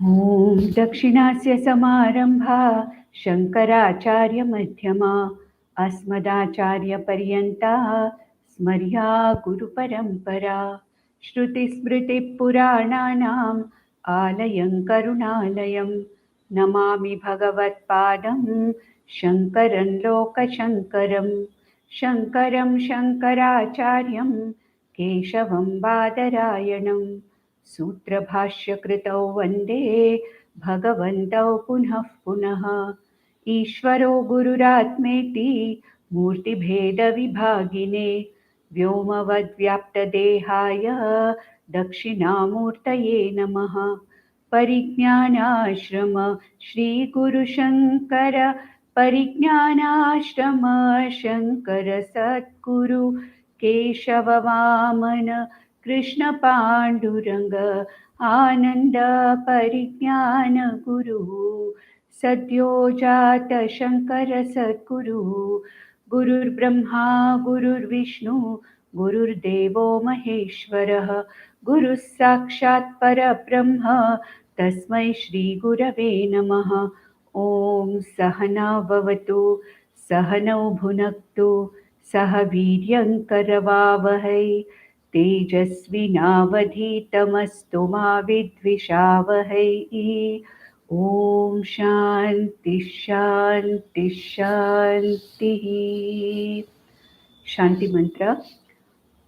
ॐ दक्षिणास्य समारम्भा शङ्कराचार्यमध्यमा अस्मदाचार्यपर्यन्ताः स्मर्या गुरुपरम्परा श्रुतिस्मृतिपुराणानाम् आलयं करुणालयं नमामि भगवत्पादं शङ्करं लोकशङ्करं शङ्करं शङ्कराचार्यं केशवं बादरायणम् सूत्रभाष्यकृतौ वन्दे भगवन्तौ पुनः पुनः ईश्वरो गुरुरात्मेति मूर्तिभेदविभागिने व्योमवद्व्याप्तदेहाय दक्षिणामूर्तये नमः परिज्ञानाश्रम श्रीगुरुशङ्कर परिज्ञानाश्रम शङ्कर सद्गुरु केशववामन कृष्ण पाण्डुरङ्ग आनन्द परिज्ञान गुरुः सद्यो जात शङ्कर सद्गुरुः गुरुर्ब्रह्मा गुरुर्विष्णु गुरुर्देवो महेश्वरः गुरुः साक्षात् परब्रह्म तस्मै श्रीगुरवे नमः। ॐ सहना भवतु सहनौ भुनक्तु सह वीर्यङ्करवावहै तेजस्विनावधीतमस्तु मा विद्विषावहै। ॐ शान्ति शान्ति शान्तिः। शान्ति मंत्र।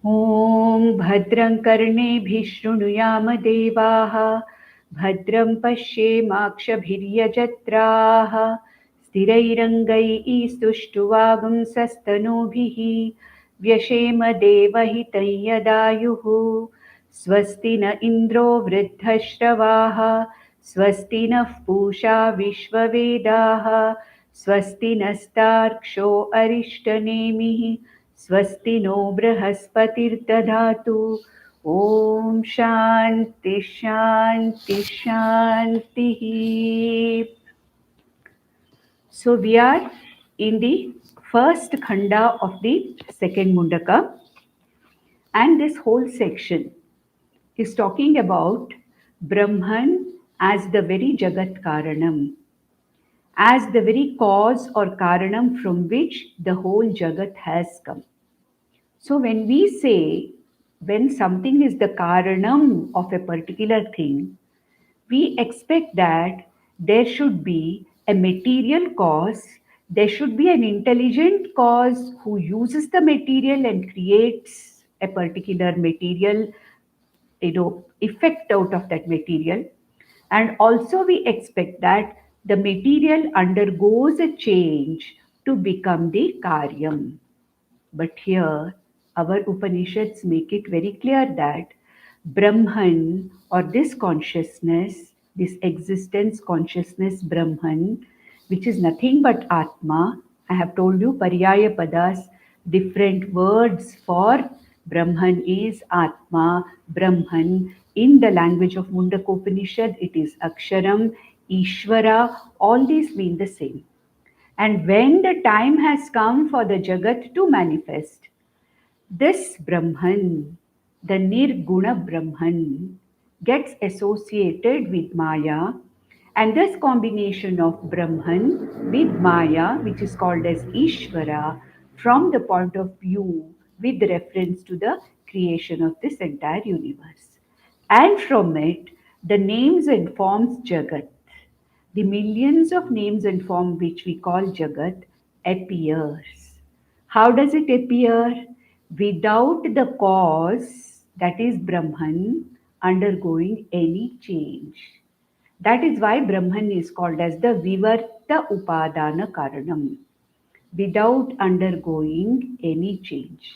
ॐ भद्रं कर्णेभिः शृणुयाम देवाः भद्रं पश्येमाक्षभिर्यजत्राः स्थिरैरङ्गैः स्तुष्टुवागुंसस्तनूभिः व्यशेम देवहितं यदायुः स्वस्ति न इन्द्रो वृद्धश्रवाः स्वस्ति नः पूषा विश्ववेदाः स्वस्ति नस्तार्क्ष्यो अरिष्टनेमिः स्वस्ति नो बृहस्पतिर्दधातु। ॐ शान्ति शान्ति शान्तिः। So we are in the first khanda of the second Mundaka, and this whole section is talking about Brahman as the very Jagat Karanam, as the very cause or Karanam from which the whole Jagat has come. So when we say, when something is the Karanam of a particular thing, we expect that there should be a material cause, there should be an intelligent cause who uses the material and creates a particular material, effect out of that material. And also we expect that the material undergoes a change to become the Karyam. But here our Upanishads make it very clear that Brahman, or this consciousness, this existence consciousness Brahman, which is nothing but Atma. I have told you Paryaya Padas, different words for Brahman is Atma, Brahman. In the language of Mundakopanishad, it is Aksharam, Ishvara, all these mean the same. And when the time has come for the Jagat to manifest, this Brahman, the Nirguna Brahman, gets associated with Maya, and this combination of Brahman with Maya, which is called as Ishvara, from the point of view with reference to the creation of this entire universe. And from it, the names and forms Jagat, the millions of names and forms which we call Jagat, appears. How does it appear? Without the cause, that is Brahman, undergoing any change. That is why Brahman is called as the Vivarta Upadana Karanam, without undergoing any change.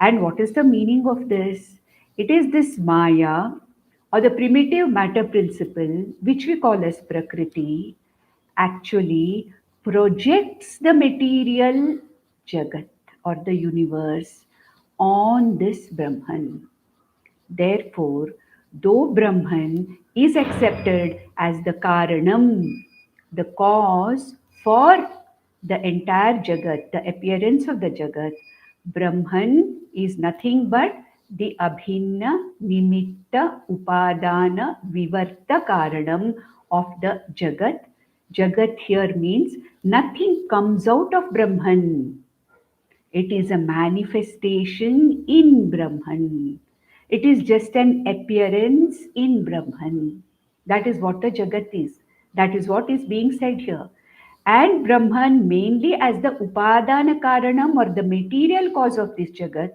And what is the meaning of this? It is this Maya, or the primitive matter principle, which we call as Prakriti, actually projects the material Jagat or the universe on this Brahman. Therefore, though Brahman is accepted as the Karanam, the cause for the entire Jagat, the appearance of the Jagat, Brahman is nothing but the abhinna nimitta upadana vivarta karanam of the Jagat. Jagat here means nothing comes out of Brahman. It is a manifestation in Brahman. It is just an appearance in Brahman. That is what the Jagat is. That is what is being said here. And Brahman mainly as the Upadana Karanam or the material cause of this Jagat,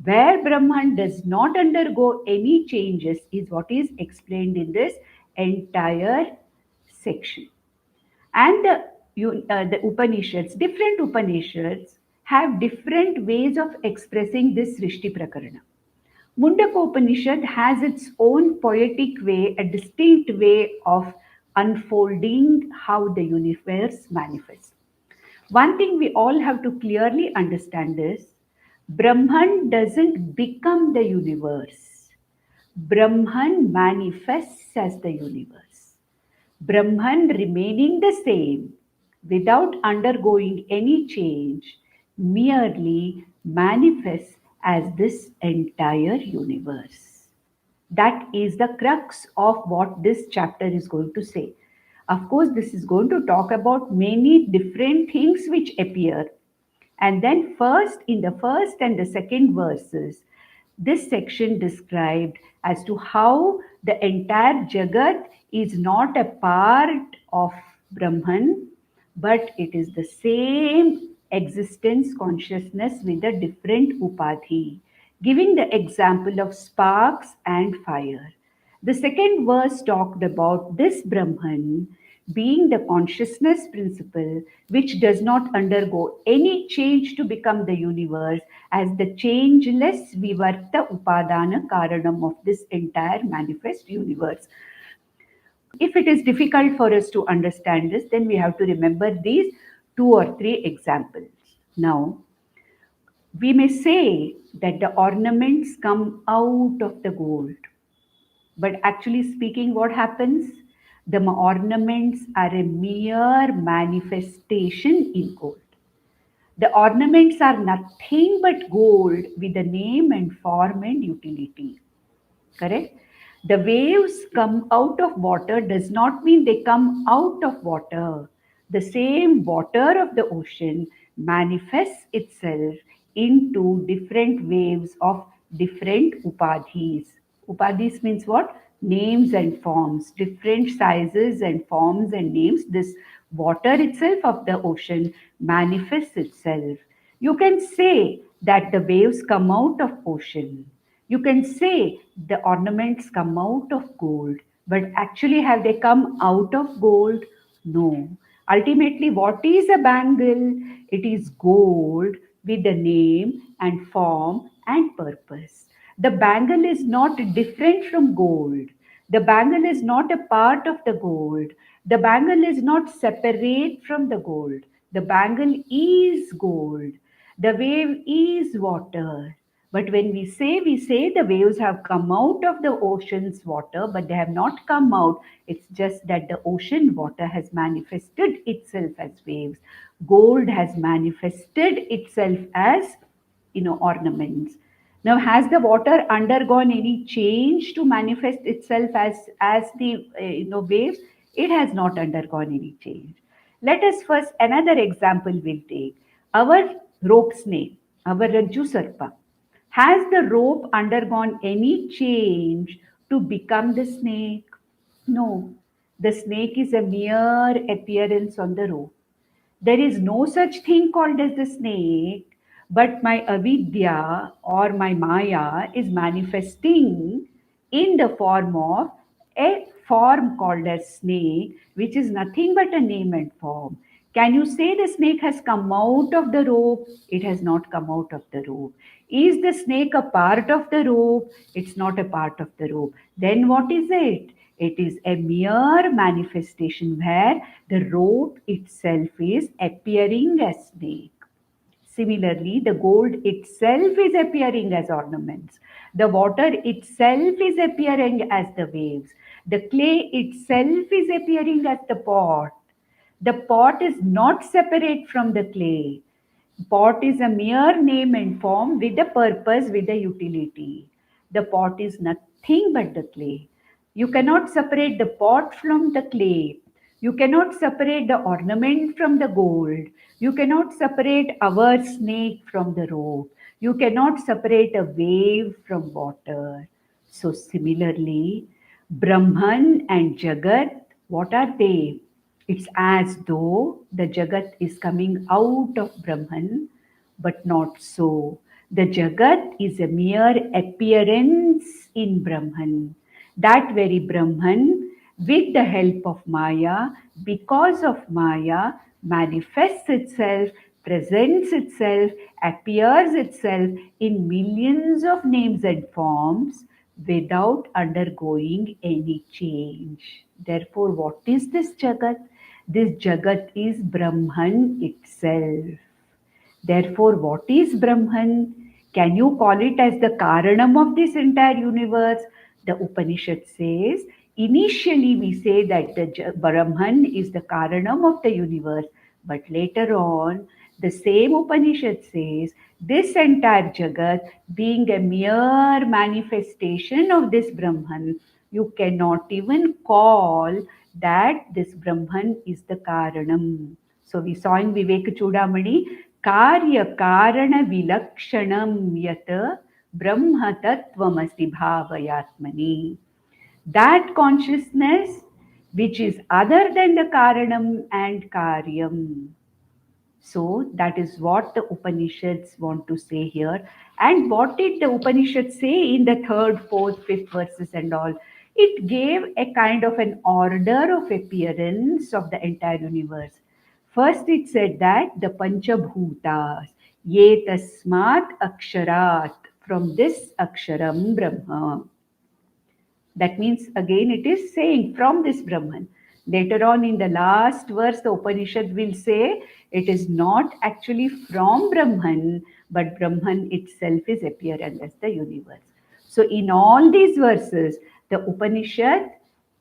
where Brahman does not undergo any changes, is what is explained in this entire section. And the Upanishads, different Upanishads have different ways of expressing this Srishti Prakarana. Mundakopanishad has its own poetic way, a distinct way of unfolding how the universe manifests. One thing we all have to clearly understand is Brahman doesn't become the universe. Brahman manifests as the universe. Brahman remaining the same without undergoing any change merely manifests as this entire universe. That is the crux of what this chapter is going to say. Of course, this is going to talk about many different things which appear. And then, first, in the first and the second verses, this section described as to how the entire Jagat is not a part of Brahman, but it is the same existence consciousness with a different upadhi, giving the example of sparks and fire. The second verse talked about this Brahman being the consciousness principle which does not undergo any change to become the universe as the changeless vivarta upadana karanam of this entire manifest universe. If it is difficult for us to understand this, then we have to remember these two or three examples. Now, we may say that the ornaments come out of the gold. But actually speaking, what happens? The ornaments are a mere manifestation in gold. The ornaments are nothing but gold with a name and form and utility. Correct? The waves come out of water does not mean they come out of water. The same water of the ocean manifests itself into different waves of different upadhis. Upadhis means what? Names and forms, different sizes and forms and names. This water itself of the ocean manifests itself. You can say that the waves come out of ocean. You can say the ornaments come out of gold, but actually, have they come out of gold? No. Ultimately, what is a bangle? It is gold with a name and form and purpose. The bangle is not different from gold. The bangle is not a part of the gold. The bangle is not separate from the gold. The bangle is gold. The wave is water. But when we say the waves have come out of the ocean's water, but they have not come out. It's just that the ocean water has manifested itself as waves. Gold has manifested itself as, ornaments. Now, has the water undergone any change to manifest itself as the waves? It has not undergone any change. Let us first another example we'll take. Our rope snake, our Rajju Sarpa. Has the rope undergone any change to become the snake? No. The snake is a mere appearance on the rope. There is no such thing called as the snake, but my avidya or my maya is manifesting in the form of a form called as snake, which is nothing but a name and form. Can you say the snake has come out of the rope? It has not come out of the rope. Is the snake a part of the rope? It's not a part of the rope. Then what is it? It is a mere manifestation where the rope itself is appearing as snake. Similarly, the gold itself is appearing as ornaments. The water itself is appearing as the waves. The clay itself is appearing as the pot. The pot is not separate from the clay. Pot is a mere name and form with a purpose, with a utility. The pot is nothing but the clay. You cannot separate the pot from the clay. You cannot separate the ornament from the gold. You cannot separate our snake from the rope. You cannot separate a wave from water. So, similarly, Brahman and Jagat, what are they? It's as though the Jagat is coming out of Brahman, but not so. The Jagat is a mere appearance in Brahman. That very Brahman, with the help of Maya, because of Maya, manifests itself, presents itself, appears itself in millions of names and forms without undergoing any change. Therefore, what is this Jagat? This Jagat is Brahman itself. Therefore, what is Brahman? Can you call it as the Karanam of this entire universe? The Upanishad says, initially we say that the Brahman is the Karanam of the universe, but later on, the same Upanishad says, this entire Jagat being a mere manifestation of this Brahman, you cannot even call that this Brahman is the Karanam. So we saw in Vivek Chudamani, Karya Karana Vilakshanam Yat Brahma Tattvamasi Bhavayatmani. That consciousness which is other than the Karanam and Karyam. So that is what the Upanishads want to say here. And what did the Upanishads say in the third, fourth, fifth verses and all? It gave a kind of an order of appearance of the entire universe. First, it said that the Panchabhutas, ye tasmat aksharat, from this aksharam Brahma. That means again it is saying from this Brahman. Later on in the last verse, the Upanishad will say it is not actually from Brahman, but Brahman itself is appearing as the universe. So in all these verses, the Upanishad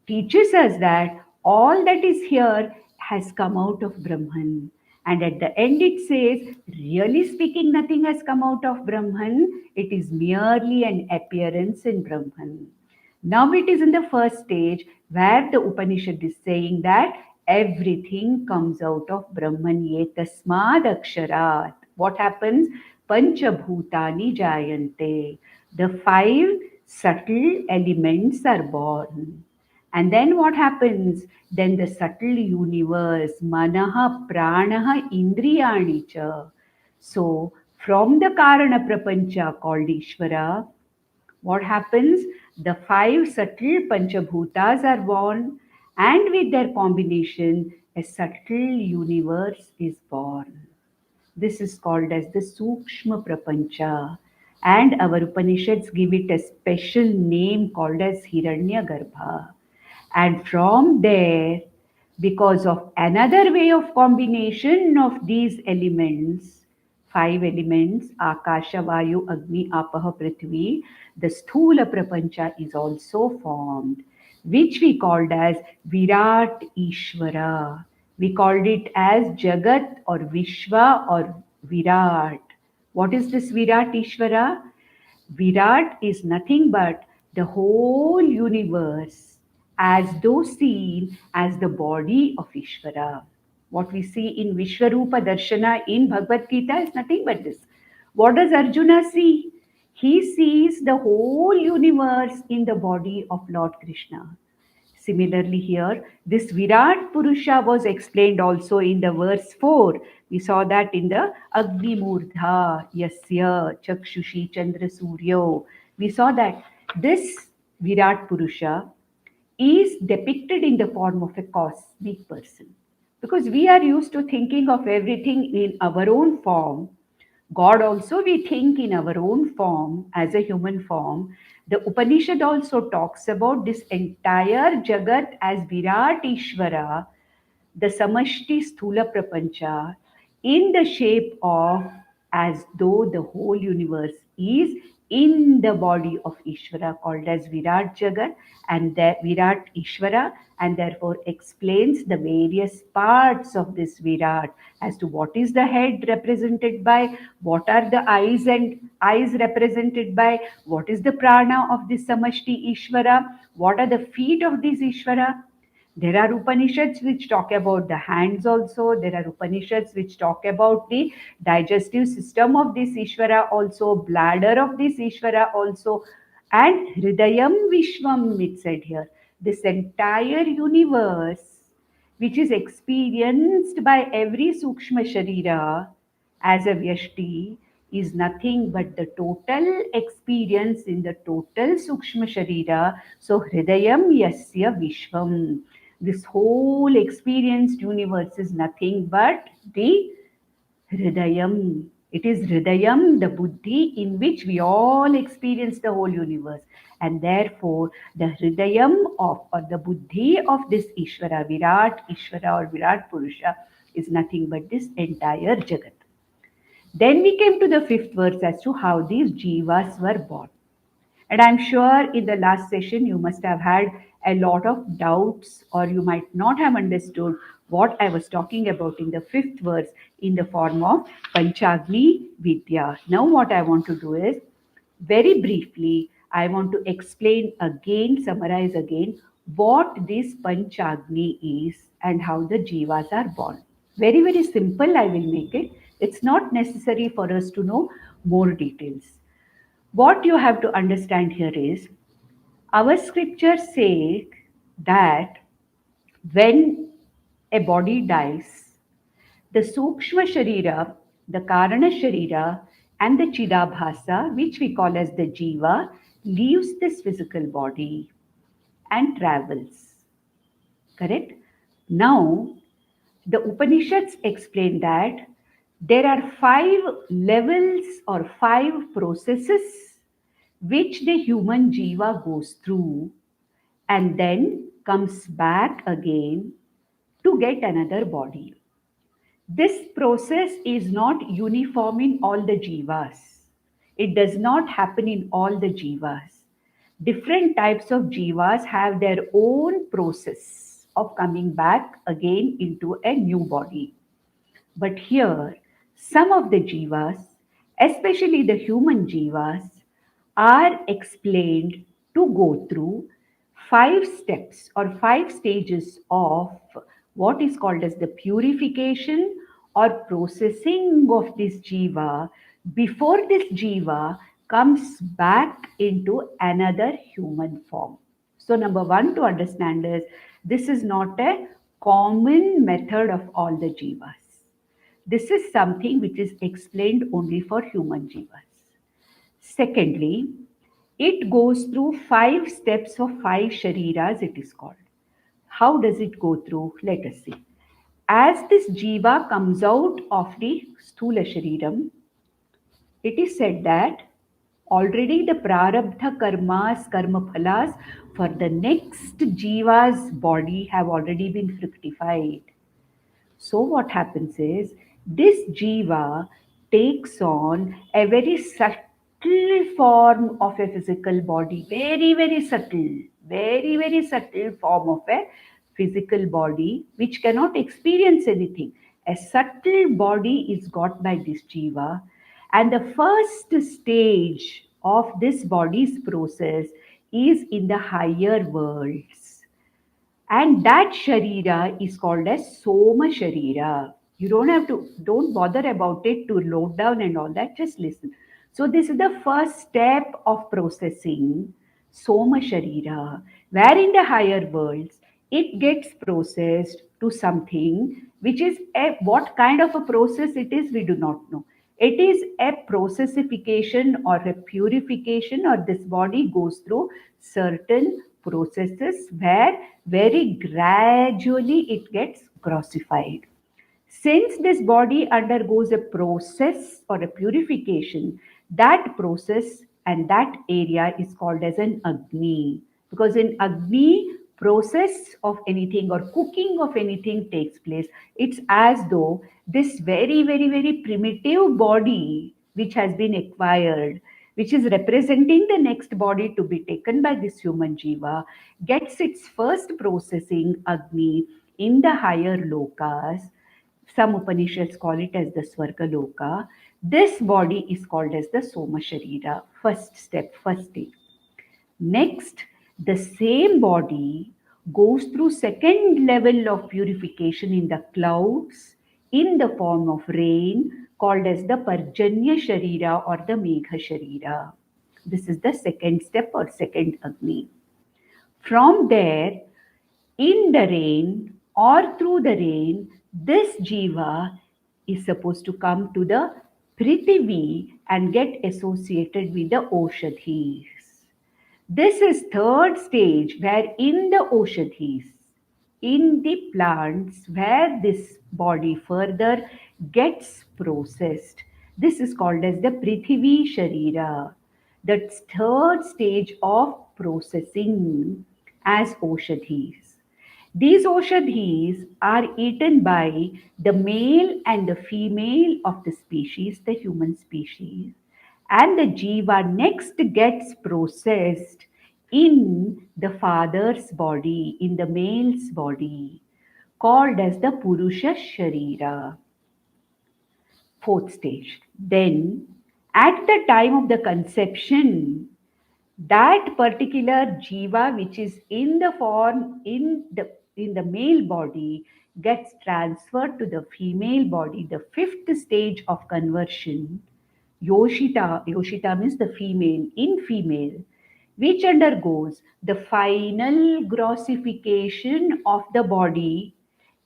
teaches us that all that is here has come out of Brahman. And at the end it says, really speaking, nothing has come out of Brahman. It is merely an appearance in Brahman. Now it is in the first stage where the Upanishad is saying that everything comes out of Brahman ye tasmad aksharat. What happens? Panchabhutani jayante. The five subtle elements are born. And then what happens? Then the subtle universe, manaha, pranaha, indriyani cha. So from the Karana Prapancha called Ishvara, what happens? The five subtle Panchabhutas are born, and with their combination, a subtle universe is born. This is called as the Sukshma Prapancha, and our Upanishads give it a special name called as Hiranyagarbha. And from there, because of another way of combination of these elements, five elements, Akasha, Vayu, Agni, Apaha, Prithvi, the Sthula Prapancha is also formed, which we called as Virat Ishvara. We called it as Jagat or Vishwa or Virat. What is this Virat Ishvara? Virat is nothing but the whole universe as though seen as the body of Ishvara. What we see in Vishwarupa Darshana in Bhagavad Gita is nothing but this. What does Arjuna see? He sees the whole universe in the body of Lord Krishna. Similarly, here, this Virat Purusha was explained also in the verse 4. We saw that in the Agni Murdha, Yasya, Chakshushi, Chandra Suryo. We saw that this Virat Purusha is depicted in the form of a cosmic person. Because we are used to thinking of everything in our own form, God also we think in our own form as a human form. The Upanishad also talks about this entire Jagat as Virat Ishvara, the Samashti Sthula Prapancha, in the shape of as though the whole universe is in the body of Ishvara called as Virat Jagat and the Virat Ishvara, and therefore explains the various parts of this Virat as to what is the head represented by, what are the eyes and eyes represented by, what is the prana of this Samashti Ishvara, what are the feet of this Ishvara. There are Upanishads which talk about the hands also. There are Upanishads which talk about the digestive system of this Ishvara also, bladder of this Ishvara also, and Hridayam Vishwam, it said here. This entire universe, which is experienced by every Sukshma Sharira as a Vyashti, is nothing but the total experience in the total Sukshma Sharira. So, Hridayam Yasya Vishwam. This whole experienced universe is nothing but the Hridayam. It is Hridayam, the Buddhi, in which we all experience the whole universe. And therefore, the Hridayam of, or the Buddhi of this Ishvara, Virat Ishvara or Virat Purusha, is nothing but this entire Jagat. Then we came to the fifth verse as to how these jivas were born. And I'm sure in the last session you must have had a lot of doubts, or you might not have understood what I was talking about in the fifth verse in the form of Panchagni Vidya. Now, what I want to do is very briefly, I want to explain again, summarize again what this Panchagni is and how the jivas are born. Very, very simple, I will make it. It's not necessary for us to know more details. What you have to understand here is our scriptures say that when a body dies, the Sukshma Sharira, the Karana Sharira, and the Chidabhasa, which we call as the Jiva, leaves this physical body and travels. Correct? Now, the Upanishads explain that there are 5 levels or 5 processes which the human jiva goes through and then comes back again to get another body. This process is not uniform in all the jivas. It does not happen in all the jivas. Different types of jivas have their own process of coming back again into a new body. But here, some of the jivas, especially the human jivas, are explained to go through 5 steps or 5 stages of what is called as the purification or processing of this jiva before this jiva comes back into another human form. So, number one to understand is this is not a common method of all the jivas. This is something which is explained only for human jivas. Secondly, it goes through 5 steps of 5 shariras, it is called. How does it go through? Let us see. As this jiva comes out of the sthula shariram, it is said that already the prarabdha karmas, karma phalas for the next jiva's body have already been fructified. So, what happens is this jiva takes on a very subtle form of a physical body, very subtle form of a physical body which cannot experience anything. A subtle body is got by this jiva, and the first stage of this body's process is in the higher worlds, and that sharira is called as soma sharira. You don't bother about it to load down and all that, just listen. So this is the first step of processing soma sharira, where in the higher worlds it gets processed to something which is a, what kind of a process it is, we do not know. It is a processification or a purification, or this body goes through certain processes where very gradually it gets grossified. Since this body undergoes a process or a purification, that process and that area is called as an Agni. Because in Agni, process of anything or cooking of anything takes place. It's as though this very primitive body which has been acquired, which is representing the next body to be taken by this human jiva, gets its first processing Agni in the higher lokas. Some Upanishads call it as the Swarga Loka. This body is called as the Soma Sharira. First step, first stage. Next, the same body goes through second level of purification in the clouds in the form of rain called as the Parjanya Sharira or the Megha Sharira. This is the second step or second Agni. From there, in the rain or through the rain, this jiva is supposed to come to the Prithvi and get associated with the Oshadhis. This is third stage where in the Oshadhis, in the plants where this body further gets processed. This is called as the Prithvi Sharira. The third stage of processing as Oshadhis. These Oshadhis are eaten by the male and the female of the species, the human species, and the jiva next gets processed in the father's body, in the male's body, called as the Purusha Sharira. Fourth stage. Then, at the time of the conception, that particular jiva which is in the form in the male body gets transferred to the female body, the fifth stage of conversion. Yoshita means the female, in female, which undergoes the final grossification of the body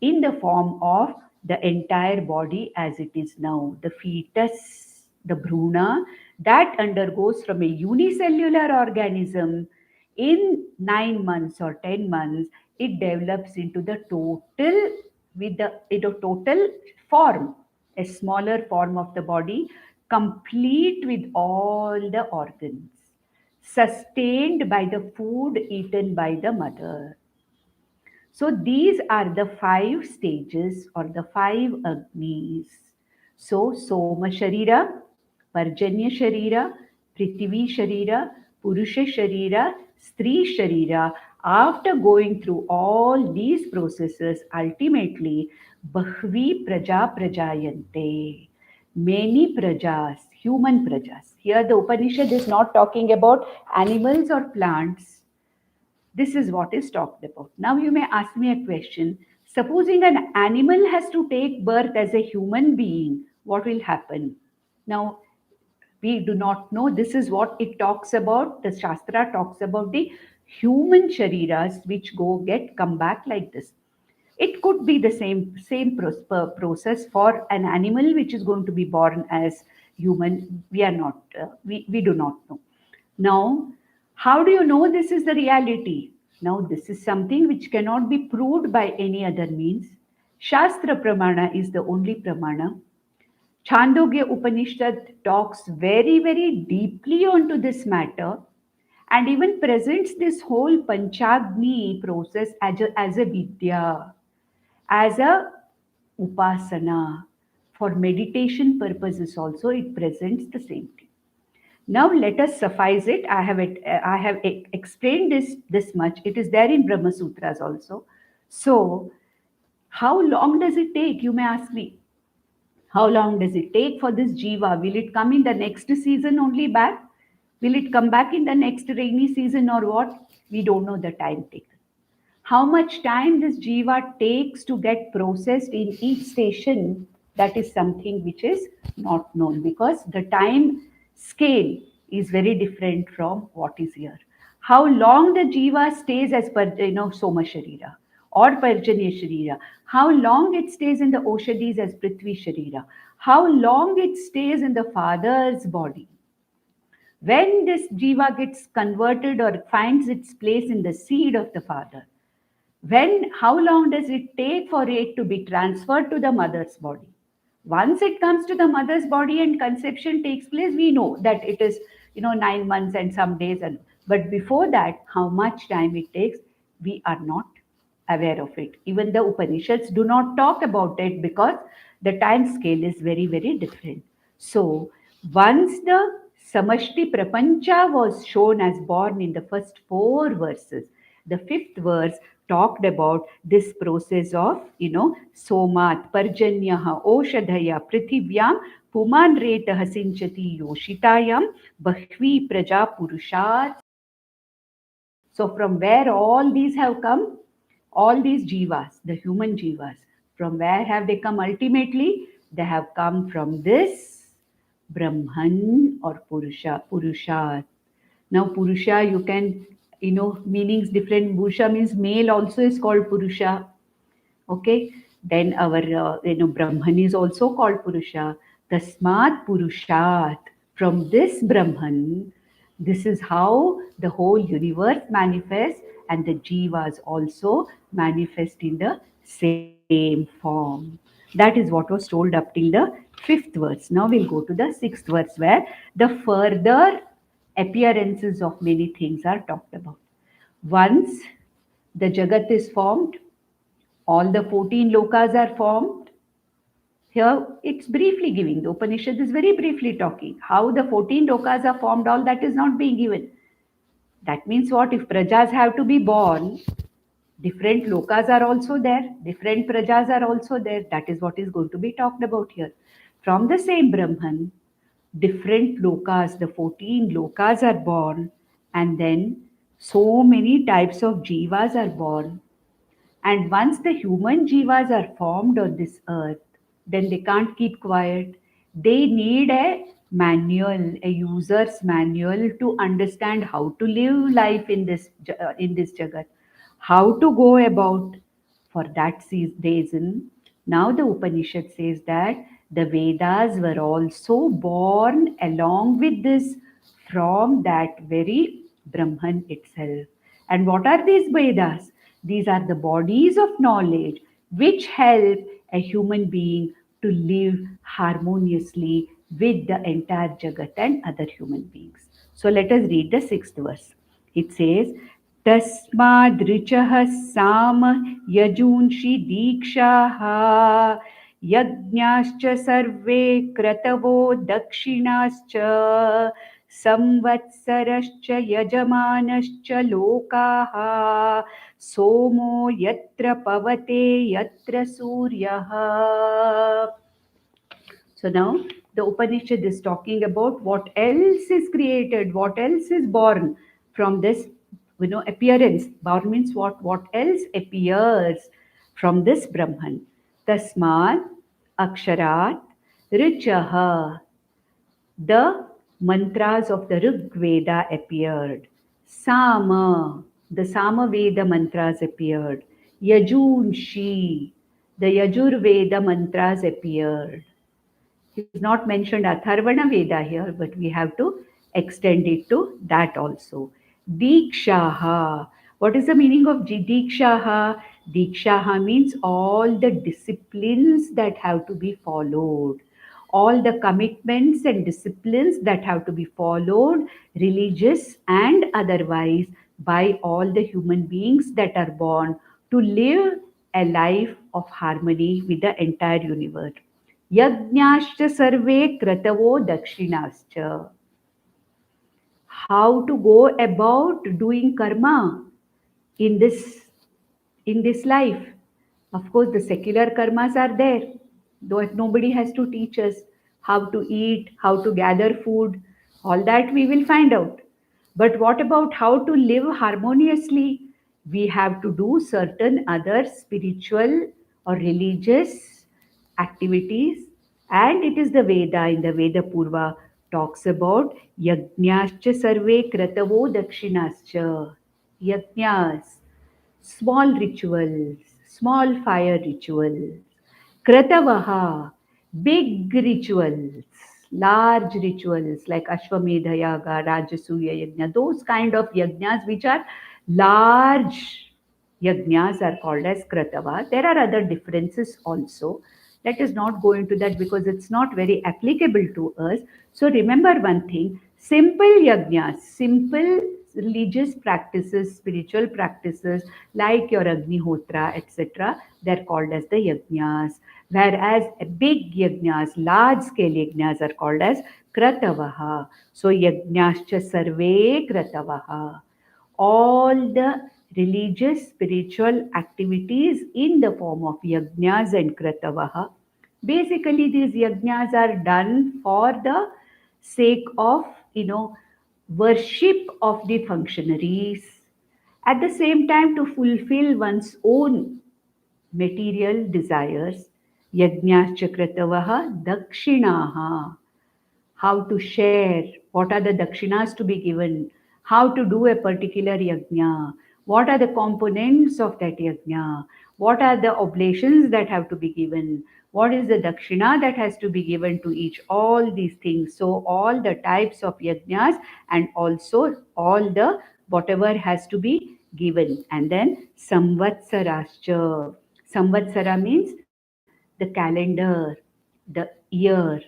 in the form of the entire body as it is now. The fetus, the bhruna, that undergoes from a unicellular organism in 9 months or 10 months, it develops into the total with the total form, a smaller form of the body, complete with all the organs, sustained by the food eaten by the mother. So these are the five stages or the five Agnis. So Soma Sharira, Parjanya Sharira, Prithvi Sharira, Purusha Sharira, Stri Sharira. After going through all these processes, ultimately, Bahvi Praja Prajayante. Many prajas, human prajas. Here the Upanishad is not talking about animals or plants. This is what is talked about. Now you may ask me a question. Supposing an animal has to take birth as a human being, what will happen? Now, we do not know. This is what it talks about. The Shastra talks about the human shariras which come back like this. It could be the same process for an animal which is going to be born as human. We are not. We do not know. Now, how do you know this is the reality? Now, this is something which cannot be proved by any other means. Shastra Pramana is the only Pramana. Chandogya Upanishad talks very, very deeply onto this matter and even presents this whole Panchagni process as a Vidya, as a Upasana. For meditation purposes also, it presents the same thing. Now let us suffice it. I have explained this much. It is there in Brahma Sutras also. So, how long does it take? You may ask me. How long does it take for this jiva? Will it come in the next season only back? Will it come back in the next rainy season or what? We don't know the time taken. How much time this jiva takes to get processed in each station, that is something which is not known, because the time scale is very different from what is here. How long the jiva stays as per Soma Sharira or Parjanya Sharira, how long it stays in the Oshadis as Prithvi Sharira, how long it stays in the father's body. When this jiva gets converted or finds its place in the seed of the father, how long does it take for it to be transferred to the mother's body? Once it comes to the mother's body and conception takes place, we know that it is 9 months and some days, but before that, how much time it takes, we are not aware of it. Even the Upanishads do not talk about it because the time scale is very, very different. So once the Samashti Prapancha was shown as born in the first four verses. The fifth verse talked about this process of, Somat, Parjanyaha, Oshadhaya, Prithivyam, Puman Retah Sinchati Yoshitayam, Bahvi Praja Purushat. So, from where all these have come, all these jivas, the human jivas, from where have they come ultimately? They have come from this Brahman or Purusha, Purushat. Now, Purusha, you can, meanings different. Purusha means male also is called Purusha. Okay. Then our, Brahman is also called Purusha. Tasmat Purushat. From this Brahman, this is how the whole universe manifests, and the jivas also manifest in the same form. That is what was told up till the fifth verse. Now we'll go to the sixth verse, where the further appearances of many things are talked about. Once the Jagat is formed, all the 14 lokas are formed. Here it's briefly giving. The Upanishad is very briefly talking. How the 14 lokas are formed, all that is not being given. That means what? If prajas have to be born, different lokas are also there, different prajas are also there. That is what is going to be talked about here. From the same Brahman, different lokas, the 14 lokas are born, and then so many types of jivas are born. And once the human jivas are formed on this earth, then they can't keep quiet. They need a manual, a user's manual to understand how to live life in this jagat, how to go about. For that reason, now the Upanishad says that the Vedas were also born along with this from that very Brahman itself. And what are these Vedas? These are the bodies of knowledge which help a human being to live harmoniously with the entire Jagat and other human beings. So let us read the sixth verse. It says, तस्मादृचः साम यजूंषि दीक्षाः यज्ञाश्च सर्वे क्रतवो दक्षिणाश्च संवत्सरश्च यजमानश्च लोकाः सोमो यत्र पवते यत्र सूर्यः. So now the Upanishad is talking about what else is created, what else is born from this, appearance. Born means what? What else appears from this Brahman? Tasmat Aksharat Richaha. The mantras of the Rig Veda appeared. Sama, the Sama Veda mantras appeared. Yajunshi, the Yajur Veda mantras appeared. He's not mentioned Atharvana Veda here, but we have to extend it to that also. Dikshaha. What is the meaning of Dikshaha? Dikshaha means all the disciplines that have to be followed, all the commitments and disciplines that have to be followed, religious and otherwise, by all the human beings that are born to live a life of harmony with the entire universe. Yajnascha sarve kratavo dakshinascha. How to go about doing karma in this life. Of course, the secular karmas are there, though nobody has to teach us how to eat, how to gather food, all that we will find out. But what about how to live harmoniously? We have to do certain other spiritual or religious activities, and it is the Veda in the Veda Purva talks about yajnascha sarve kratavo dakshinascha. Yajnas, small rituals, small fire rituals. Kratavaha, big rituals, large rituals like Ashwamedha Yaga, Rajasuya Yajna, those kind of yajnas which are large yajnas are called as Kratava. There are other differences also. Let us not go into that because it's not very applicable to us. So remember one thing, simple yajnas, simple religious practices, spiritual practices like your Agnihotra, etc., they're called as the yajnas. whereas big yajnas, large scale yajnas are called as kratavaha. So yajnascha sarve kratavaha. All the religious spiritual activities in the form of yajnas and kratavaha. Basically, these yajnas are done for the sake of, worship of the functionaries. At the same time, to fulfill one's own material desires. Yajnascha kratavaha dakshinaha. How to share, what are the dakshinas to be given, how to do a particular yajna, what are the components of that yajna, what are the oblations that have to be given, what is the dakshina that has to be given to each, all these things. So, all the types of yajnas and also all the whatever has to be given. And then samvatsarascha. Samvatsara means the calendar, the year,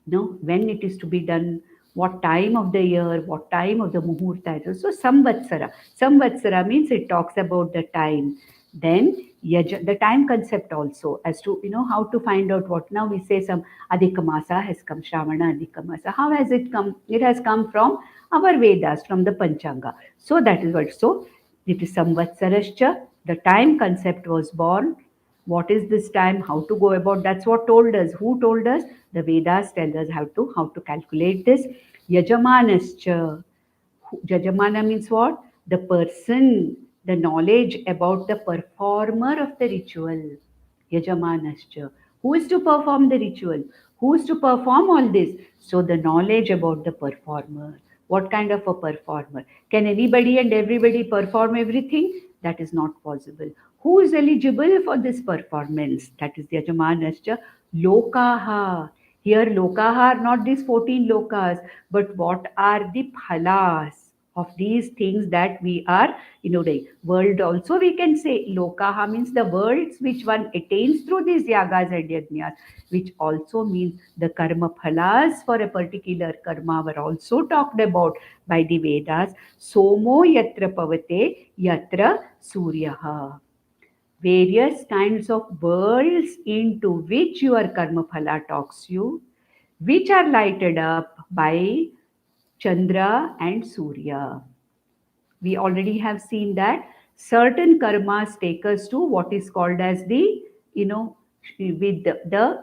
when it is to be done, what time of the year, what time of the muhurta it is. So samvatsara. Samvatsara means it talks about the time. Then the time concept also, as to how to find out what. Now we say some Adhikamasa has come, Shravana Adhikamasa. How has it come? It has come from our Vedas, from the Panchanga. So that is what. So it is samvatsarascha. The time concept was born. What is this time, how to go about, that's what told us. Who told us? The Vedas tell us how to calculate this. Yajamanascha. Yajamana means what? The person, the knowledge about the performer of the ritual. Yajamanascha. Who is to perform the ritual? Who is to perform all this? So the knowledge about the performer. What kind of a performer? Can anybody and everybody perform everything? That is not possible. Who is eligible for this performance? That is the Yajamanascha. Lokaha. Here, lokaha are not these 14 lokas, but what are the phalas of these things that we are, doing. World also we can say. Lokaha means the worlds which one attains through these yagas and yajnas, which also means the karma phalas for a particular karma were also talked about by the Vedas. Somo yatra pavate yatra suryaha. Various kinds of worlds into which your karma phala talks you, which are lighted up by Chandra and Surya. We already have seen that certain karmas take us to what is called as the, with the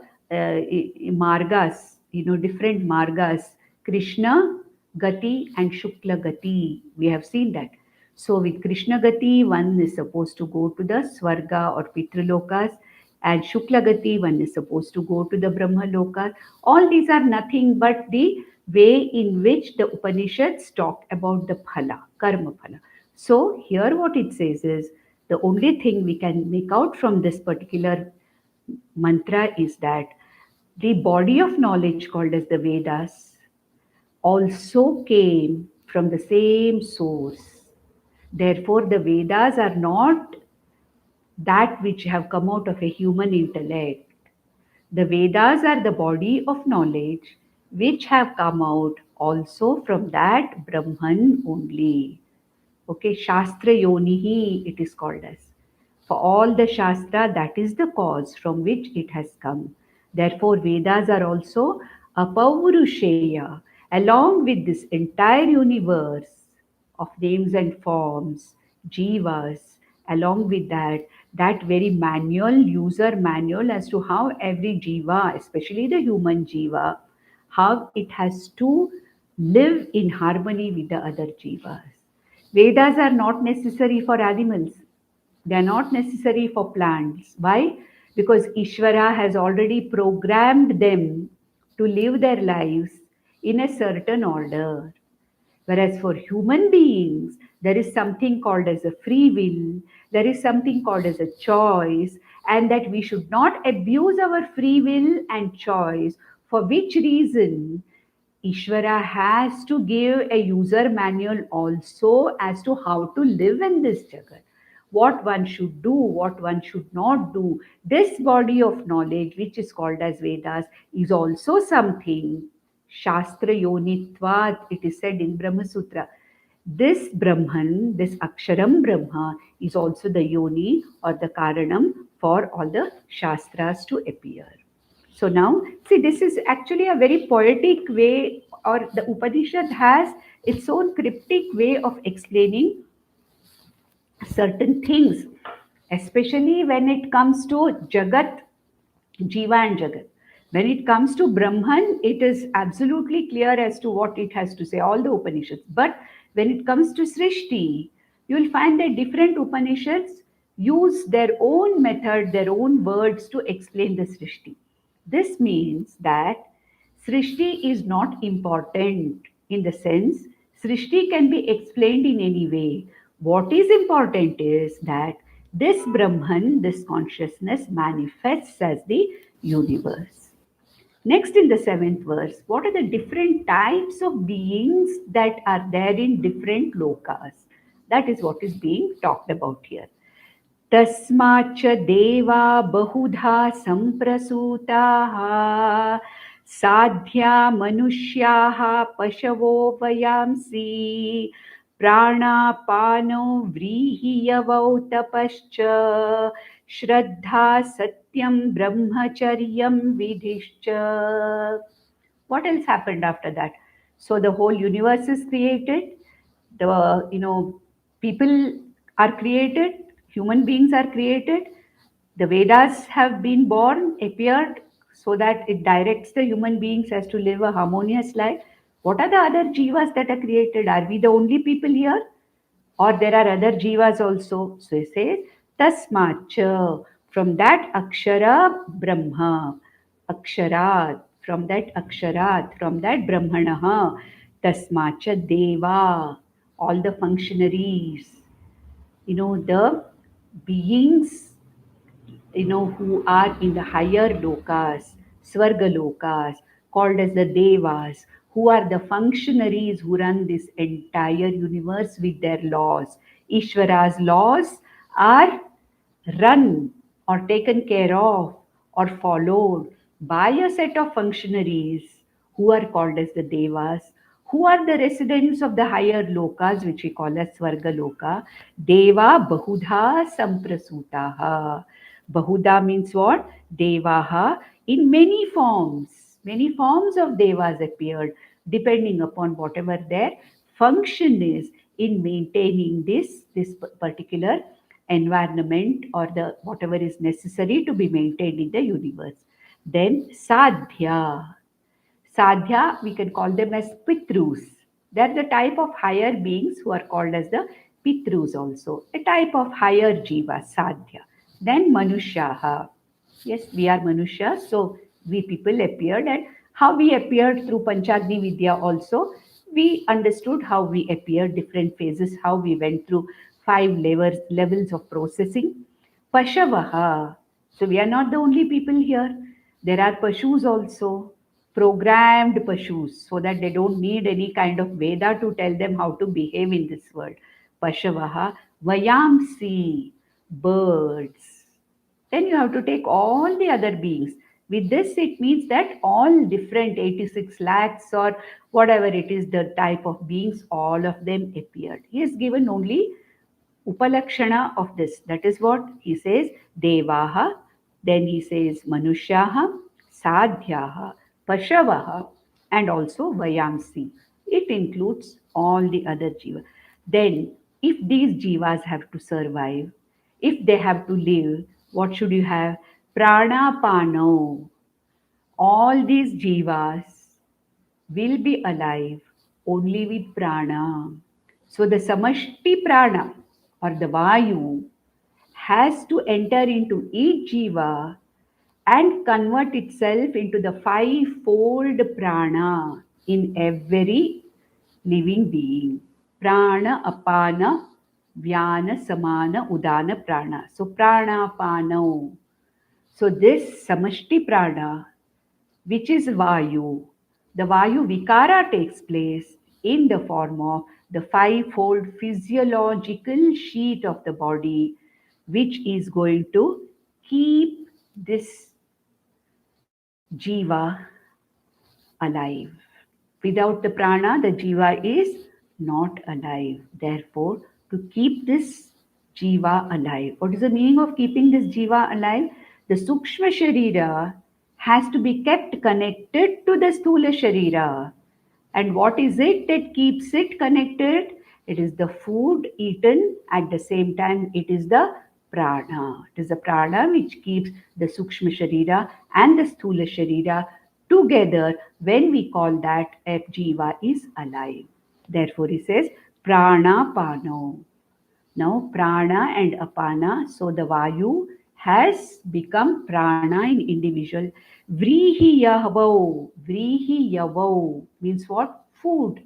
margas, different margas, Krishna Gati and Shukla Gati. We have seen that. So with Krishna Gati, one is supposed to go to the Swarga or Pitralokas, and Shukla Gati, one is supposed to go to the Brahma Lokas. All these are nothing but the way in which the Upanishads talk about the phala, karma phala. So here what it says is, the only thing we can make out from this particular mantra is that the body of knowledge called as the Vedas also came from the same source. Therefore, the Vedas are not that which have come out of a human intellect. The Vedas are the body of knowledge which have come out also from that Brahman only. Okay, Shastra Yonihi it is called as. For all the Shastra, that is the cause from which it has come. Therefore, Vedas are also Apaurusheya, along with this entire universe of names and forms, jivas, along with that, that very manual, user manual as to how every jiva, especially the human jiva, how it has to live in harmony with the other jivas. Vedas are not necessary for animals. They are not necessary for plants. Why? Because Ishvara has already programmed them to live their lives in a certain order. Whereas for human beings, there is something called as a free will, there is something called as a choice, and that we should not abuse our free will and choice, for which reason Ishvara has to give a user manual also as to how to live in this jagat. What one should do, what one should not do. This body of knowledge, which is called as Vedas, is also something. Shastra Yonitvat, it is said in Brahma Sutra. This Brahman, this Aksharam Brahma, is also the Yoni or the Karanam for all the Shastras to appear. So now, see, this is actually a very poetic way, or the Upanishad has its own cryptic way of explaining certain things, especially when it comes to Jagat, Jiva and Jagat. When it comes to Brahman, it is absolutely clear as to what it has to say, all the Upanishads. But when it comes to Srishti, you will find that different Upanishads use their own method, their own words to explain the Srishti. This means that Srishti is not important in the sense Srishti can be explained in any way. What is important is that this Brahman, this consciousness manifests as the universe. Next, in the seventh verse, what are the different types of beings that are there in different lokas? That is what is being talked about here. तस्माच्च देवा बहुधा सम्प्रसूताः साध्या मनुष्याः पशवो वयांसि प्राणापानो व्रीहियवौ तपश्च श्रद्धा सत्यं ब्रह्मचर्यं विधिश्च. What else happened after that? So the whole universe is created, the people are created, human beings are created, the Vedas have been born, appeared, so that it directs the human beings as to live a harmonious life. What are the other jivas that are created? Are we the only people here, or there are other jivas also? So it says tasmacha, from that akshara brahma, aksharat, from that brahmanaha, tasmacha deva, all the functionaries, the beings, who are in the higher lokas, swarga lokas, called as the devas, who are the functionaries who run this entire universe with their laws. Ishvara's laws are run or taken care of or followed by a set of functionaries who are called as the devas, who are the residents of the higher lokas, which we call as Swarga Loka. Deva Bahudha Samprasutaha. Bahuda means what? Devaha, in many forms of devas appeared, depending upon whatever their function is in maintaining this particular environment, or the whatever is necessary to be maintained in the universe. Then sadhya. Sadhya, we can call them as Pitrus. They are the type of higher beings who are called as the Pitrus also, a type of higher Jiva, Sadhya. Then Manushyaha. Yes, we are Manushya, so we people appeared, and how we appeared through Panchagni Vidya also, we understood how we appeared, different phases, how we went through five levels of processing. Pashavaha. So we are not the only people here. There are Pashus also, programmed Pashus, so that they don't need any kind of Veda to tell them how to behave in this world. Pashavaha, Vayamsi, birds. Then you have to take all the other beings. With this, it means that all different 86 lakhs or whatever it is, the type of beings, all of them appeared. He has given only upalakshana of this. That is what he says, Devaha, then he says Manushyaha, Sadhyaha, Pashavaha, and also Vayamsi. It includes all the other jivas. Then, if these jivas have to survive, if they have to live, what should you have? Pranapano. All these jivas will be alive only with prana. So the samashti prana, or the vayu, has to enter into each jiva and convert itself into the fivefold prana in every living being. Prana, apana, vyana, samana, udana, prana. So prana, apano. So this samashti prana, which is Vayu. The Vayu Vikara takes place in the form of the fivefold physiological sheet of the body, which is going to keep this Jiva alive. Without the prana, the Jiva is not alive. Therefore, to keep this Jiva alive. What is the meaning of keeping this Jiva alive? The Sukshma Sharira has to be kept connected to the Sthula Sharira. And what is it that keeps it connected? It is the food eaten, at the same time, it is the prana. It is the prana which keeps the Sukshma Sharira and the Sthula Sharira together when we call that a jiva is alive. Therefore, he says prana pano. Now, prana and apana, so the vayu has become prana in individual. Vrihi yavau, vrihi yavau means what? Food.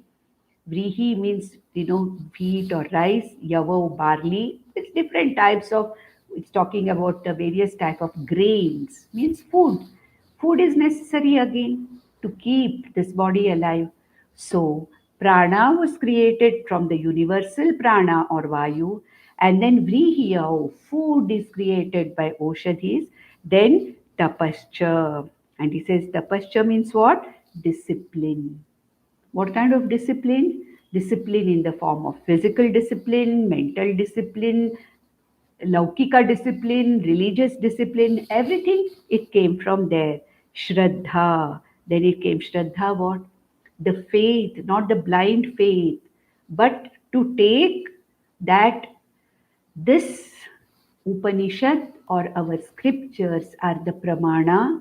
Vrihi means, wheat or rice, yavo, barley. It's different types of, it's talking about the various type of grains, means food. Food is necessary again to keep this body alive. So, prana was created from the universal prana or vayu, and then vrihiyao, food is created by oshadhis, then tapascha. And he says tapascha means what? Discipline. What kind of discipline? Discipline in the form of physical discipline, mental discipline, laukika discipline, religious discipline, everything, it came from there. Shraddha. Then it came Shraddha what? The faith, not the blind faith, but to take that this Upanishad or our scriptures are the pramana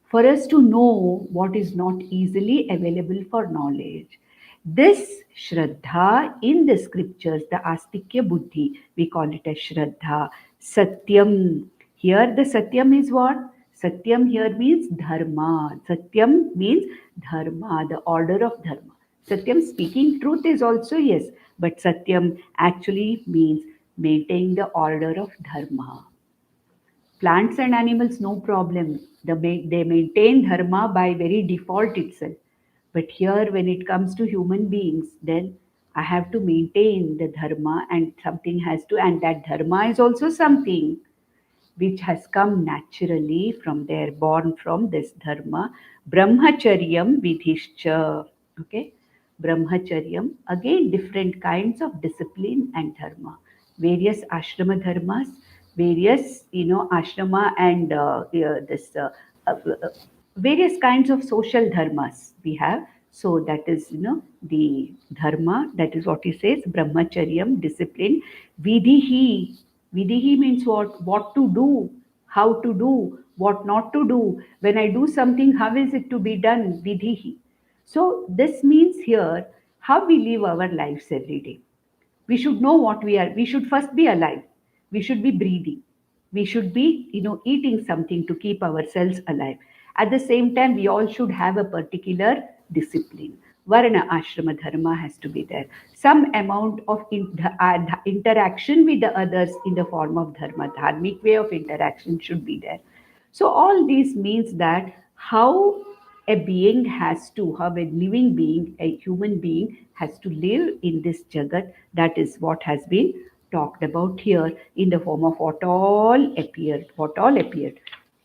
for us to know what is not easily available for knowledge. This Shraddha in the scriptures, the Astikya Buddhi, we call it as Shraddha. Satyam. Here the Satyam is what? Satyam here means Dharma. Satyam means Dharma, the order of Dharma. Satyam, speaking truth, is also yes, but Satyam actually means maintain the order of Dharma. Plants and animals, no problem. They maintain Dharma by very default itself. But here, when it comes to human beings, then I have to maintain the Dharma, and something has to, and that Dharma is also something which has come naturally from there, born from this dharma. Brahmacharyam vidhischa. Okay? Brahmacharyam, again different kinds of discipline and dharma. Various ashrama dharmas, various, ashrama and this various kinds of social dharmas we have. So that is, the dharma, that is what he says, brahmacharyam, discipline. Vidhihi, vidhihi means what? What to do, how to do, what not to do. When I do something, how is it to be done? Vidhihi. So this means here how we live our lives every day. We should know what we are. We should first be alive. We should be breathing. We should be, eating something to keep ourselves alive. At the same time, we all should have a particular discipline. Varna ashrama dharma has to be there. Some amount of interaction with the others in the form of dharma, dharmic way of interaction should be there. So all this means that how a being has to, how a living being, a human being has to live in this jagat, that is what has been talked about here in the form of what all appeared, what all appeared.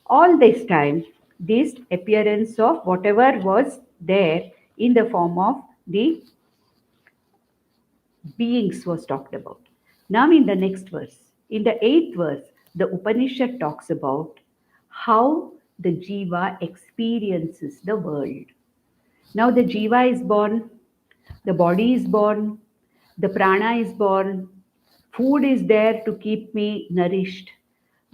All this time, this appearance of whatever was there in the form of the beings was talked about. Now, in the next verse, in the eighth verse, the Upanishad talks about how the jiva experiences the world. Now, the jiva is born, the body is born, the prana is born, food is there to keep me nourished.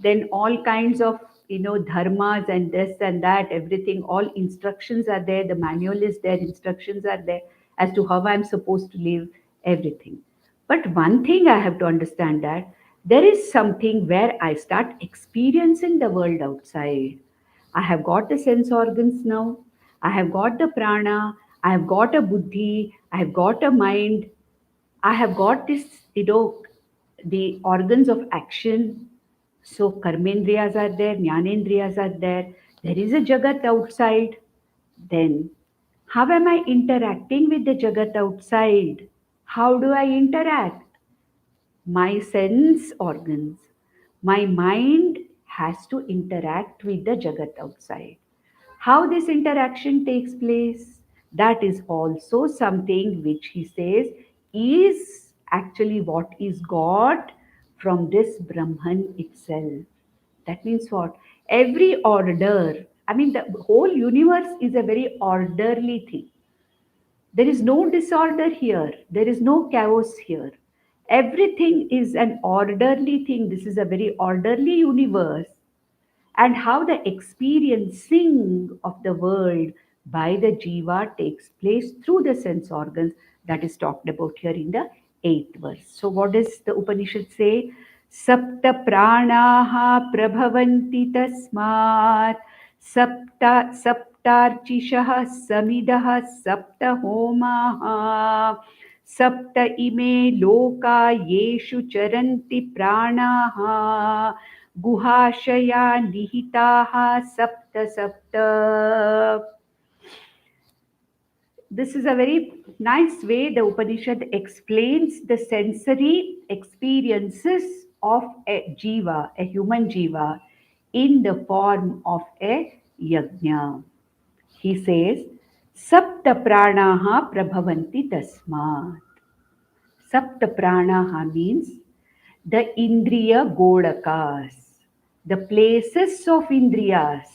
Then all kinds of, dharmas and this and that, everything, all instructions are there, the manual is there, instructions are there as to how I'm supposed to live, everything. But one thing I have to understand, that there is something where I start experiencing the world outside. I have got the sense organs now. I have got the prana. I have got a buddhi. I have got a mind. I have got this, the organs of action. So karmendriyas are there, jnanendriyas are there. There is a jagat outside. Then how am I interacting with the jagat outside? How do I interact? My sense organs, my mind has to interact with the jagat outside. How this interaction takes place, that is also something which he says is actually what is got from this Brahman itself. That means what? Every order, I mean, the whole universe is a very orderly thing. There is no disorder here. There is no chaos here. Everything is an orderly thing. This is a very orderly universe. And how the experiencing of the world by the jiva takes place through the sense organs, that is talked about here in the 8th verse. So, what does the Upanishad say? Sapta pranaha prabhavanti tasmat saptarchishaha samidaha sapta homaha sapta ime loka yeshu charanti pranaha गुहाशया निहिताः सप्त सप्त. This is a very nice way the Upanishad explains the sensory experiences of a jiva, a human jiva, in the form of a yajna. He says, Sapta pranaha prabhavanti tasmat. Sapta pranaha means the indriya godakas, the places of indriyas,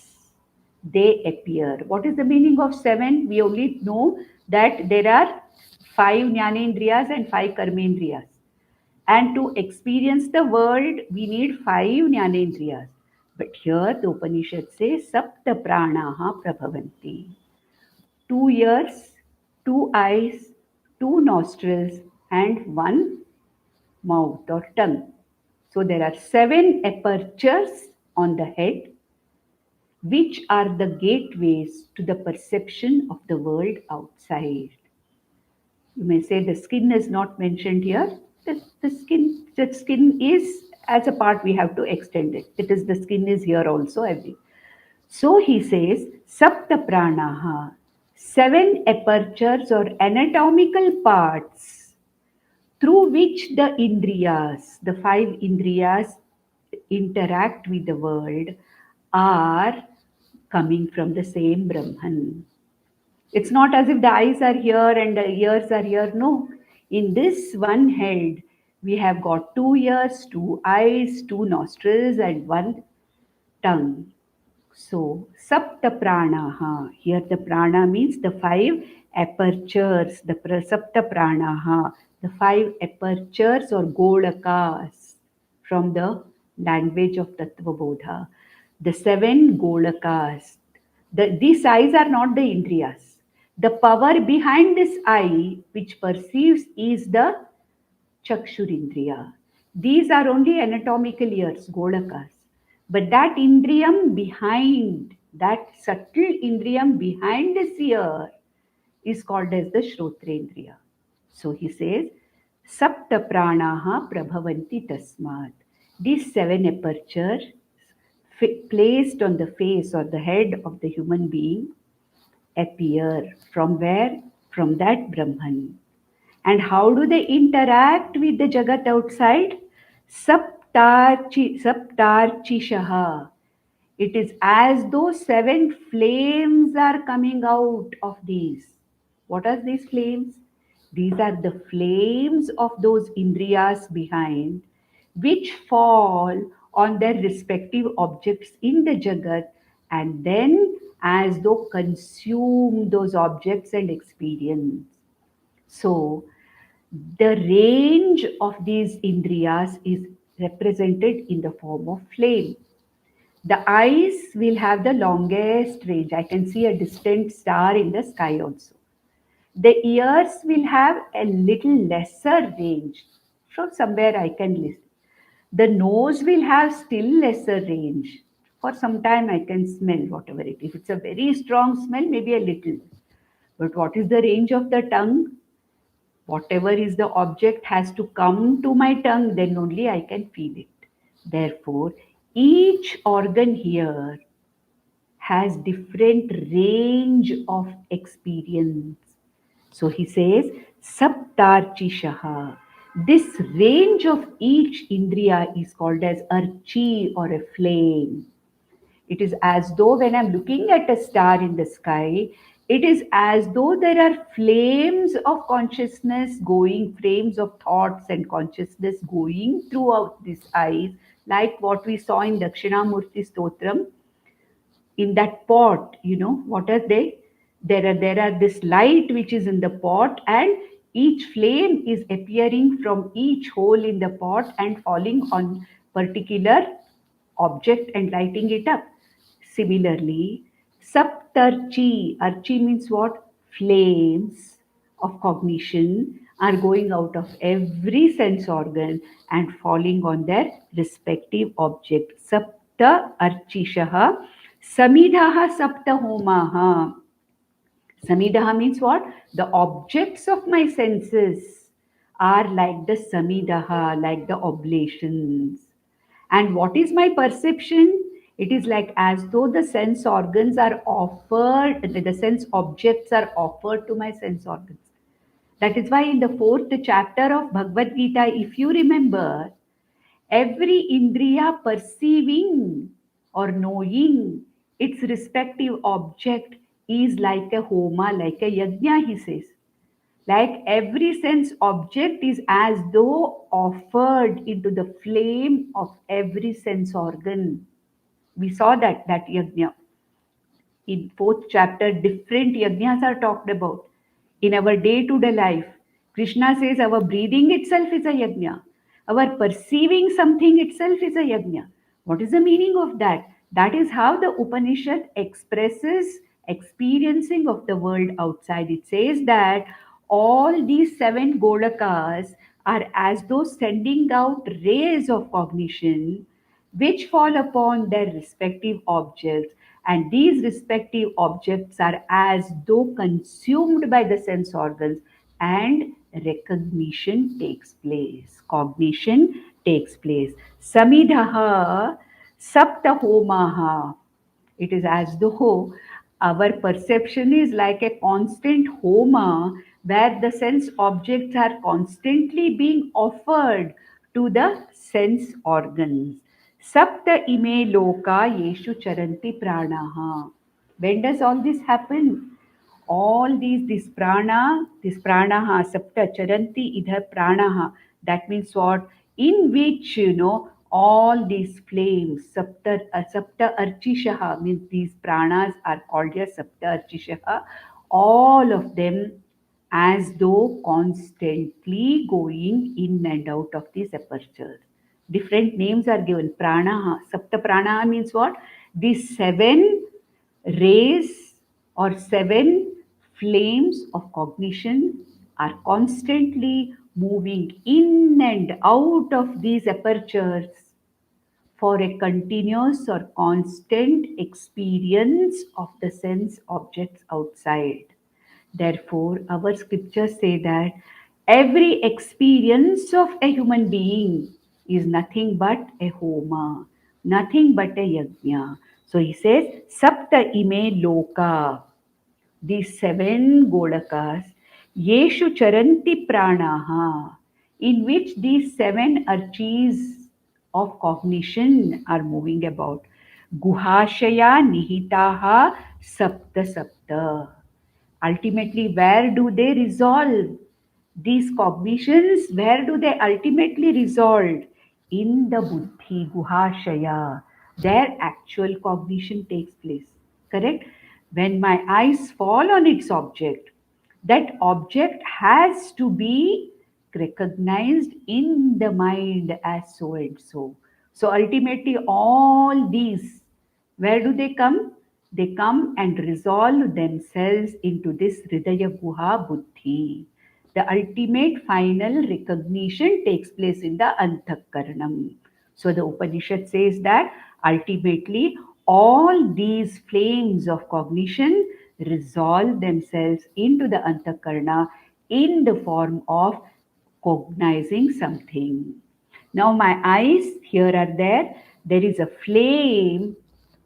they appear. What is the meaning of 7? We only know that there are 5 jnanendriyas and 5 karmendriyas. And to experience the world, we need 5 jnanendriyas. But here the Upanishad says, Sapta pranaha prabhavanti. 2 ears, 2 eyes, 2 nostrils, and 1 mouth or tongue. So there are 7 apertures on the head, which are the gateways to the perception of the world outside. You may say the skin is not mentioned here. The skin is as a part we have to extend it. It is the skin is here also. So he says, Sapta pranaha, 7 apertures or anatomical parts through which the indriyas, the 5 indriyas, interact with the world are coming from the same Brahman. It's not as if the eyes are here and the ears are here. No. In this one head, we have got 2 ears, 2 eyes, 2 nostrils, and 1 tongue. So, sapta pranaha. Here the prana means the 5 apertures, the sapta pranaha, the 5 apertures or golakas from the language of Tattva Bodha. The 7 golakas. These eyes are not the indriyas. The power behind this eye, which perceives, is the chakshurindriya. These are only anatomical ears, golakas. But that indriyam behind, that subtle indriyam behind this ear is called as the shrotrendriya. So he says, Sapta pranaha prabhavanti tasmat. These 7 apertures placed on the face or the head of the human being appear from where? From that Brahman. And how do they interact with the Jagat outside? Saptarchishaha. It is as though 7 flames are coming out of these. What are these flames? These are the flames of those indriyas behind, which fall on their respective objects in the Jagat and then as though consume those objects and experience. So, the range of these indriyas is represented in the form of flame. The eyes will have the longest range. I can see a distant star in the sky also. The ears will have a little lesser range. From somewhere I can listen. The nose will have still lesser range. For some time I can smell whatever it is. If it's a very strong smell, maybe a little. But what is the range of the tongue? Whatever is the object has to come to my tongue, then only I can feel it. Therefore, each organ here has different range of experience. So he says, Saptarchishaha. This range of each indriya is called as archi or a flame. It is as though when I'm looking at a star in the sky, it is as though there are flames of consciousness going, flames of thoughts and consciousness going throughout these eyes, like what we saw in Dakshinamurti Stotram. in that pot, what are they? There are this light which is in the pot, and each flame is appearing from each hole in the pot and falling on particular object and lighting it up. Similarly, saptarchi, archi means what? Flames of cognition are going out of every sense organ and falling on their respective object. Sapta archishaha, samidaha sapta homaha. Samidaha means what? The objects of my senses are like the samidaha, like the oblations. And what is my perception? It is like as though the sense organs are offered, the sense objects are offered to my sense organs. That is why in the fourth chapter of Bhagavad Gita, if you remember, every indriya perceiving or knowing its respective object is like a homa, like a yajna, he says. Like every sense object is as though offered into the flame of every sense organ. We saw that yajna in fourth chapter. Different yajnas are talked about in our day-to-day life. Krishna says our breathing itself is a yajna, our perceiving something itself is a yajna. What is the meaning of that? That is how the Upanishad expresses experiencing of the world outside. It says that all these seven golakas are as though sending out rays of cognition which fall upon their respective objects, and these respective objects are as though consumed by the sense organs, and recognition takes place, cognition takes place. Samidaha saptahomaha. It is as though our perception is like a constant homa where the sense objects are constantly being offered to the sense organs. Sapta ime loka yeshu charanti pranaha. When does all this happen? All this pranaha sapta charanti idhar pranaha, that means what? In which all these flames, sapta archishaha means these pranas are called as sapta archishaha, all of them as though constantly going in and out of these apertures. Different names are given. Pranaha, sapta pranaha means what? These seven rays or seven flames of cognition are constantly moving in and out of these apertures for a continuous or constant experience of the sense objects outside. Therefore, our scriptures say that every experience of a human being is nothing but a homa, nothing but a yajna. So he says, Sapta ime loka, these seven golakas, yeshu charanti pranaha, in which these seven archis of cognition are moving about. Guhashaya nihitaha sapta sapta. Ultimately, where do they resolve? These cognitions, where do they ultimately resolve? In the buddhi, guhashaya. Their actual cognition takes place. Correct? When my eyes fall on its object, that object has to be recognized in the mind as so and so. So ultimately, all these, where do they come? They come and resolve themselves into this Hridaya Guha Buddhi. The ultimate final recognition takes place in the Antakaranam. So the Upanishad says that ultimately all these flames of cognition resolve themselves into the Antakarana in the form of cognizing something. Now my eyes here are there. There is a flame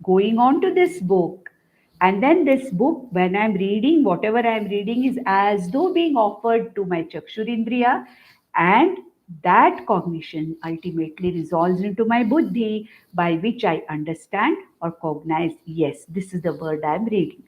going on to this book. And then this book, when I'm reading, whatever I'm reading is as though being offered to my Chakshurindriya, and that cognition ultimately resolves into my buddhi, by which I understand or cognize, yes, this is the word I'm reading.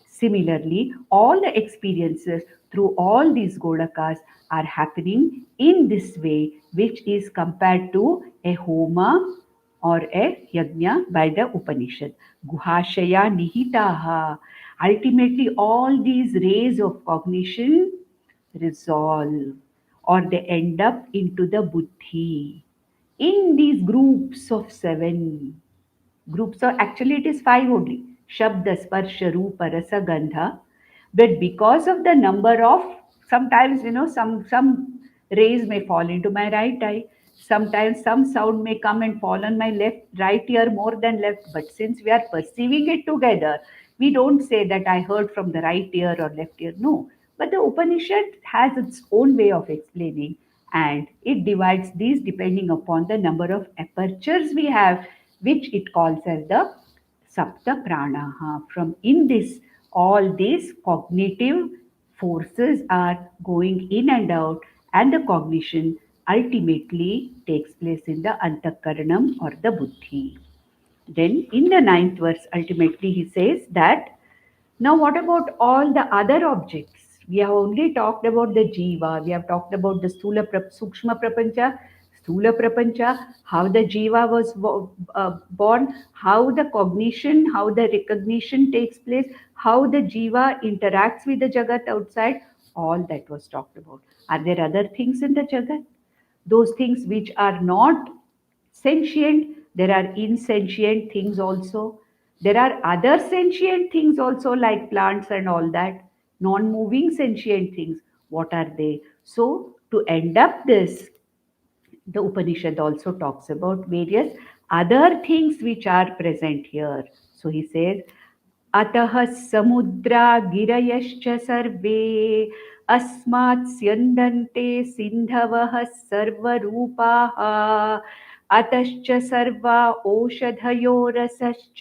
Similarly, all the experiences through all these Golakas are happening in this way, which is compared to a Homa or a yajna by the Upanishad. Guhashaya nihitaha. Ultimately, all these rays of cognition resolve or they end up into the buddhi in these groups of seven groups. Are actually it is five only: shabda, sparsha, rupa, rasa, gandha. But because of the number of, sometimes some rays may fall into my right eye, sometimes some sound may come and fall on my right ear more than left. But since we are perceiving it together, we don't say that I heard from the right ear or left ear. No, but the Upanishad has its own way of explaining, and it divides these depending upon the number of apertures we have, which it calls as the Sapta Pranaha. From in this, all these cognitive forces are going in and out, and the cognition ultimately takes place in the Antakaranam or the Buddhi. Then, in the ninth verse, ultimately he says that now, what about all the other objects? We have only talked about the jiva, we have talked about the sukshma prapancha, sthula prapancha, how the jiva was born, how the cognition, how the recognition takes place, how the jiva interacts with the jagat outside. All that was talked about. Are there other things in the jagat? Those things which are not sentient, there are insentient things also. There are other sentient things also, like plants and all that, non moving sentient things. What are they? So, to end up this, the Upanishad also talks about various other things which are present here. So, he says, अतः समुद्रा गिरयश्च सर्वे अस्मात् स्यन्दन्ते सिन्धवः सर्वरूपाः अतश्च सर्वा ओषधयो रसश्च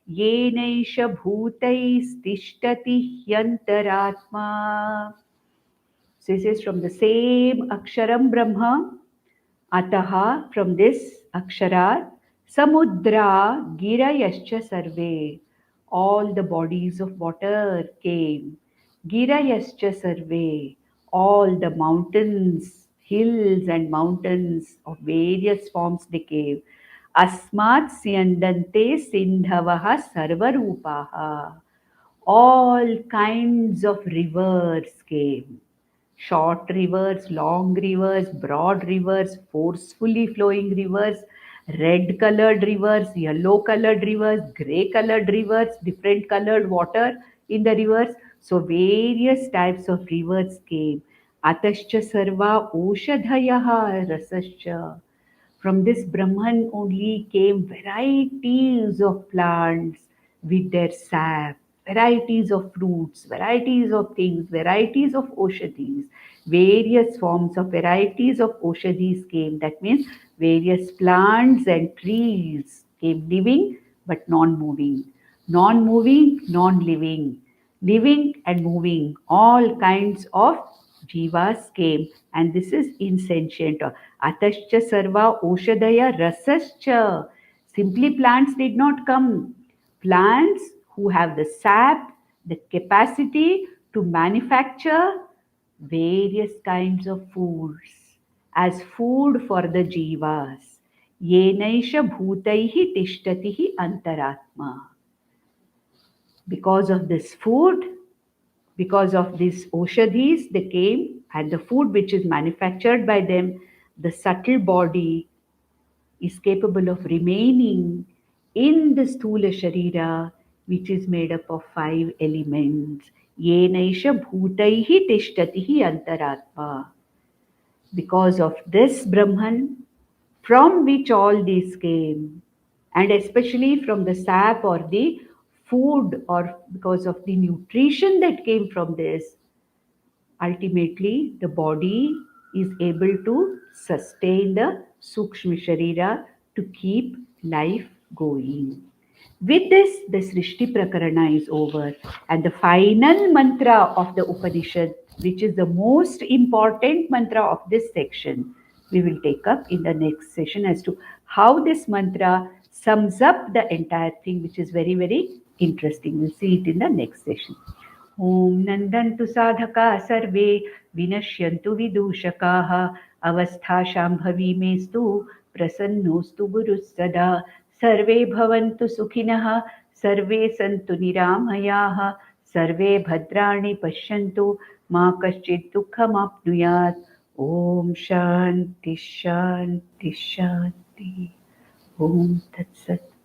येनैष भूतैस्तिष्ठति ह्यन्तरात्मा. So this is from the same Aksharam Brahma. Ataha, from this Akshara, Samudra Girayascha Sarve. All the bodies of water came. Girayascha Sarve. All the mountains, hills and mountains of various forms they came. Asmat Syandante Sindhavaha Sarvarupaha. All kinds of rivers came: short rivers, long rivers, broad rivers, forcefully flowing rivers, red colored rivers, yellow colored rivers, grey colored rivers, different colored water in the rivers. So various types of rivers came. Atascha sarva oshadhayaha rasascha. From this Brahman only came varieties of plants with their sap, varieties of fruits, varieties of things, varieties of oshadis, various forms of varieties of oshadis came. That means various plants and trees came, living but non-moving, non-moving, non-living, living and moving. All kinds of jivas came, and this is insentient. Atascha sarva oshadaya rasascha. Simply plants did not come. Plants who have the sap, the capacity to manufacture various kinds of foods as food for the jivas. Yenaisha bhutaihi tishtatihi antaratma. Because of this food, because of these oshadhis, they came, and the food which is manufactured by them, the subtle body is capable of remaining in the sthula sharira, which is made up of five elements. Yenaisha bhutaihi tishtatihi antaratma. Because of this Brahman, from which all these came, and especially from the sap or the food, or because of the nutrition that came from this, ultimately the body is able to sustain the Sukshma Sharira to keep life going. With this, the Srishti Prakarana is over, and the final mantra of the Upanishad, which is the most important mantra of this section, we will take up in the next session as to how this mantra sums up the entire thing, which is very, very interesting. We'll see it in the next session. ॐ नन्दन्तु साधका सर्वे विनश्यन्तु विदूषकाः अवस्थाशाम्भवी मेस्तु प्रसन्नोऽस्तु गुरुः सदा। सर्वे भवन्तु सुखिनः, सर्वे सन्तु निरामयाः, सर्वे भद्राणि पश्यन्तु, मा कश्चित् दुःखमाप्नुयात्। ॐ शान्ति शान्ति शान्ति। ॐ तत्सत्।